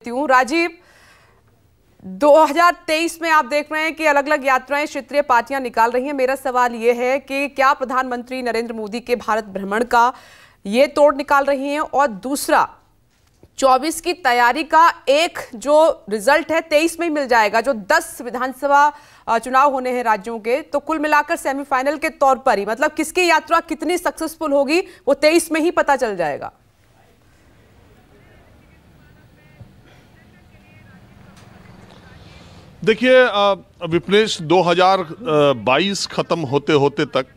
देखती हूँ। राजीव, 2023 में आप देख रहे हैं कि अलग अलग यात्राएं क्षेत्रीय पार्टियां निकाल रही हैं। मेरा सवाल ये है कि क्या प्रधानमंत्री नरेंद्र मोदी के भारत भ्रमण का ये तोड़ निकाल रही हैं, और दूसरा 24 की तैयारी का एक जो रिजल्ट है 23 में ही मिल जाएगा, जो 10 विधानसभा चुनाव होने हैं राज्यों के, तो कुल मिलाकर सेमीफाइनल के तौर पर ही, मतलब किसकी यात्रा कितनी सक्सेसफुल होगी वो 23 में ही पता चल जाएगा। देखिए विपनेश, 2022 खत्म होते होते तक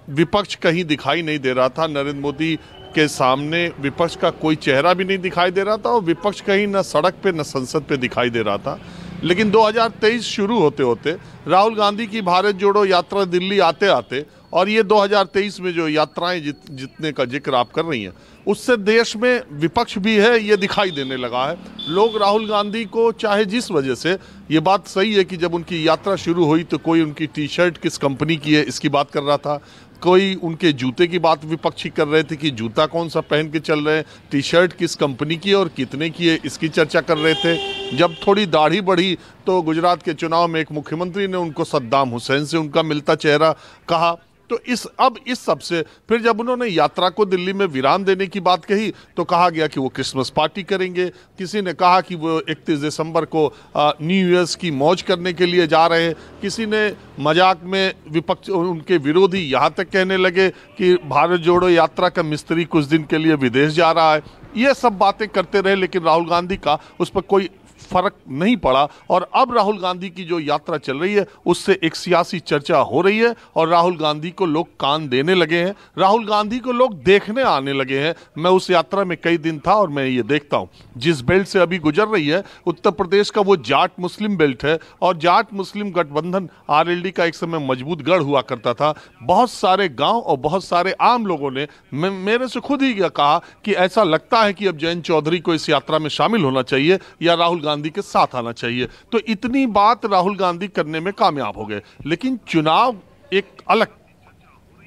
विपक्ष कहीं दिखाई नहीं दे रहा था। नरेंद्र मोदी के सामने विपक्ष का कोई चेहरा भी नहीं दिखाई दे रहा था, और विपक्ष कहीं न सड़क पे न संसद पे दिखाई दे रहा था। लेकिन 2023 शुरू होते होते राहुल गांधी की भारत जोड़ो यात्रा दिल्ली आते आते, और ये 2023 में जो यात्राएं जितने का जिक्र आप कर रही हैं, उससे देश में विपक्ष भी है ये दिखाई देने लगा है। लोग राहुल गांधी को, चाहे जिस वजह से, ये बात सही है कि जब उनकी यात्रा शुरू हुई तो कोई उनकी टी शर्ट किस कंपनी की है इसकी बात कर रहा था, कोई उनके जूते की बात विपक्षी कर रहे थे कि जूता कौन सा पहन के चल रहे हैं, टी शर्ट किस कंपनी की है और कितने की है इसकी चर्चा कर रहे थे। जब थोड़ी दाढ़ी बढ़ी तो गुजरात के चुनाव में एक मुख्यमंत्री ने उनको सद्दाम हुसैन से उनका मिलता चेहरा कहा। तो अब इस सब से फिर जब उन्होंने यात्रा को दिल्ली में विराम देने की बात कही तो कहा गया कि वो क्रिसमस पार्टी करेंगे। किसी ने कहा कि वो 31 दिसंबर को न्यू ईयर्स की मौज करने के लिए जा रहे हैं। किसी ने मजाक में, विपक्ष उनके विरोधी यहाँ तक कहने लगे कि भारत जोड़ो यात्रा का मिस्त्री कुछ दिन के लिए विदेश जा रहा है। ये सब बातें करते रहे, लेकिन राहुल गांधी का उस पर कोई फर्क नहीं पड़ा। और अब राहुल गांधी की जो यात्रा चल रही है उससे एक सियासी चर्चा हो रही है, और राहुल गांधी को लोग कान देने लगे हैं, राहुल गांधी को लोग देखने आने लगे हैं। मैं उस यात्रा में कई दिन था और मैं ये देखता हूं, जिस बेल्ट से अभी गुजर रही है उत्तर प्रदेश का, वो जाट मुस्लिम बेल्ट है, और जाट मुस्लिम गठबंधन आरएलडी का एक समय मजबूत गढ़ हुआ करता था। बहुत सारे गांव और बहुत सारे आम लोगों ने मेरे से खुद ही कहा कि ऐसा लगता है कि अब जयंत चौधरी को इस यात्रा में शामिल होना चाहिए या राहुल गांधी के साथ आना चाहिए। तो इतनी बात राहुल गांधी करने में कामयाब हो गए। लेकिन चुनाव एक अलग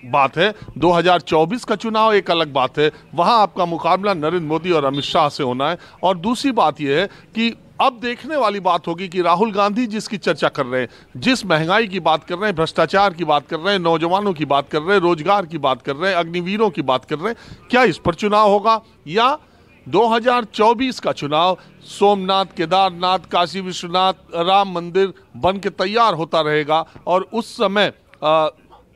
बात है, 2024 का चुनाव एक अलग बात है। वहां आपका मुकाबला नरेंद्र मोदी और अमित शाह से होना है। और दूसरी बात यह है कि अब देखने वाली बात होगी कि राहुल गांधी जिसकी चर्चा कर रहे हैं, जिस महंगाई की बात कर रहे हैं, भ्रष्टाचार की बात कर रहे हैं, नौजवानों की बात कर रहे हैं, रोजगार की बात कर रहे हैं, अग्निवीरों की बात कर रहे हैं, क्या इस पर चुनाव होगा, या 2024 का चुनाव सोमनाथ, केदारनाथ, काशी विश्वनाथ, राम मंदिर बन के तैयार होता रहेगा। और उस समय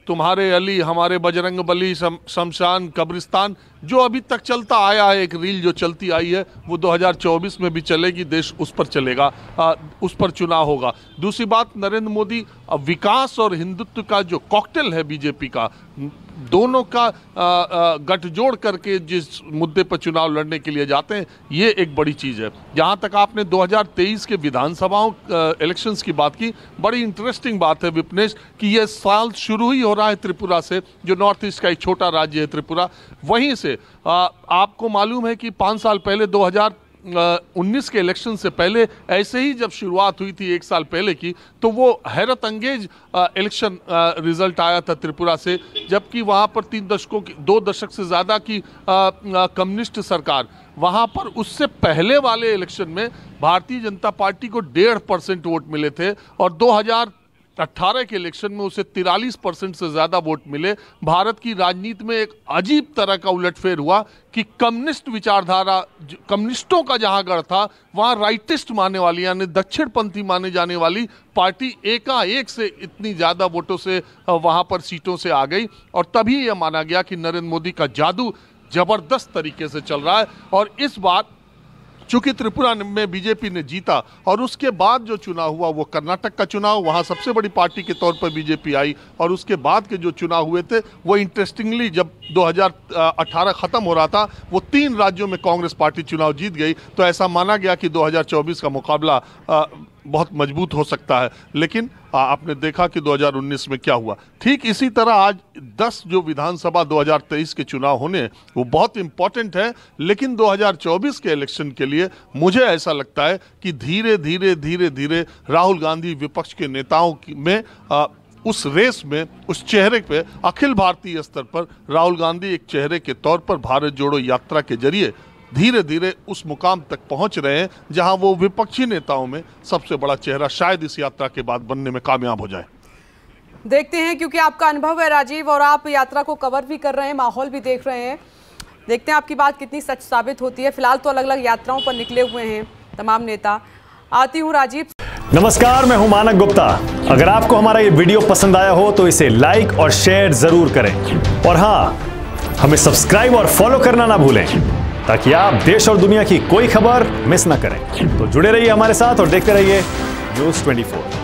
तुम्हारे अली हमारे बजरंग बली, शमशान, कब्रिस्तान, जो अभी तक चलता आया है, एक रील जो चलती आई है, वो 2024 में भी चलेगी, देश उस पर चलेगा, उस पर चुनाव होगा। दूसरी बात, नरेंद्र मोदी विकास और हिंदुत्व का जो कॉकटेल है बीजेपी का, दोनों का गठजोड़ करके जिस मुद्दे पर चुनाव लड़ने के लिए जाते हैं, ये एक बड़ी चीज़ है। जहाँ तक आपने 2023 के विधानसभाओं इलेक्शंस की बात की, बड़ी इंटरेस्टिंग बात है विपनेश कि ये साल शुरू ही हो रहा है त्रिपुरा से, जो नॉर्थ ईस्ट का एक छोटा राज्य है त्रिपुरा। वहीं से आपको मालूम है कि 5 साल पहले 2019 के इलेक्शन से पहले ऐसे ही जब शुरुआत हुई थी 1 साल पहले की, तो वो हैरत अंगेज इलेक्शन रिजल्ट आया था त्रिपुरा से, जबकि वहाँ पर 2 दशक से ज़्यादा की कम्युनिस्ट सरकार, वहाँ पर उससे पहले वाले इलेक्शन में भारतीय जनता पार्टी को 1.5% वोट मिले थे, और 2018 के इलेक्शन में उसे 43% से ज्यादा वोट मिले। भारत की राजनीति में एक अजीब तरह का उलटफेर हुआ कि कम्युनिस्ट विचारधारा, कम्युनिस्टों का जहां गढ़ था, वहां राइटिस्ट मानने वाली, यानी दक्षिणपंथी माने जाने वाली पार्टी एकाएक से इतनी ज्यादा वोटों से वहां पर सीटों से आ गई। और तभी यह माना गया कि नरेंद्र मोदी का जादू जबरदस्त तरीके से चल रहा है। और इस बार चूंकि त्रिपुरा में बीजेपी ने जीता, और उसके बाद जो चुनाव हुआ वो कर्नाटक का चुनाव, वहां सबसे बड़ी पार्टी के तौर पर बीजेपी आई, और उसके बाद के जो चुनाव हुए थे वो इंटरेस्टिंगली, जब 2018 खत्म हो रहा था, वो 3 राज्यों में कांग्रेस पार्टी चुनाव जीत गई। तो ऐसा माना गया कि 2024 का मुकाबला बहुत मजबूत हो सकता है। लेकिन आपने देखा कि 2019 में क्या हुआ। ठीक इसी तरह आज 10 जो विधानसभा 2023 के चुनाव होने, वो बहुत इंपॉर्टेंट है। लेकिन 2024 के इलेक्शन के लिए मुझे ऐसा लगता है कि धीरे धीरे राहुल गांधी विपक्ष के नेताओं में उस रेस में, उस चेहरे पे, अखिल भारतीय स्तर पर राहुल गांधी एक चेहरे के तौर पर भारत जोड़ो यात्रा के जरिए धीरे धीरे उस मुकाम तक पहुंच रहे हैं जहां वो विपक्षी नेताओं में सबसे बड़ा चेहरा शायद इस यात्रा के बाद बनने में कामयाब हो जाए। देखते हैं, क्योंकि आपका अनुभव है राजीव और आप यात्रा को कवर भी कर रहे हैं, माहौल भी देख रहे हैं। देखते हैं आपकी बात कितनी सच साबित होती है। फिलहाल तो अलग अलग यात्राओं पर निकले हुए हैं तमाम नेता। आती हूँ राजीव। नमस्कार, मैं हूं मानक गुप्ता। अगर आपको हमारा ये वीडियो पसंद आया हो तो इसे लाइक और शेयर जरूर करें और हाँ, हमें सब्सक्राइब और फॉलो करना ना भूलें ताकि आप देश और दुनिया की कोई खबर मिस ना करें। तो जुड़े रहिए हमारे साथ और देखते रहिए न्यूज़ 24।